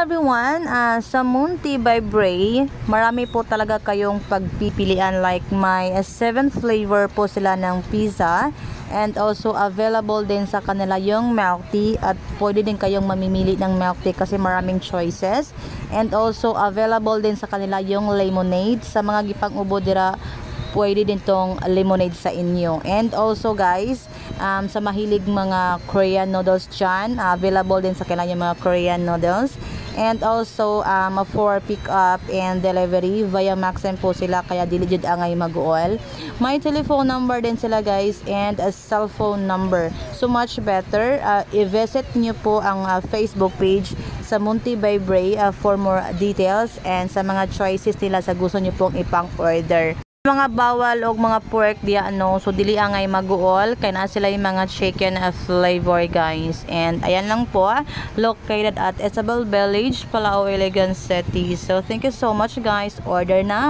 everyone, sa Munti by Bray, marami po talaga kayong pagpipilian, like may 7 flavor po sila ng pizza, and also available din sa kanila yung milk tea, at pwede din kayong mamimili ng milk tea kasi maraming choices, and also available din sa kanila yung lemonade. Sa mga gipang ubo dira, pwede din tong lemonade sa inyo. And also guys, sa mahilig mga Korean noodles dyan, available din sa kanilang mga Korean noodles. And also for pick up and delivery via Maxim po sila, kaya dili jud angay mag-uol. May telephone number din sila guys, and a cell phone number. So much better, i-visit nyo po ang Facebook page sa Munti by Bray for more details and sa mga choices nila sa gusto nyo pong ipang order. Mga bawal o mga pork diya so dili angay mag-uol, kaya na sila yung mga chicken flavor guys. And ayan lang po, located at Isabel Village, Palao, Iligan City. So thank you so much guys, order na!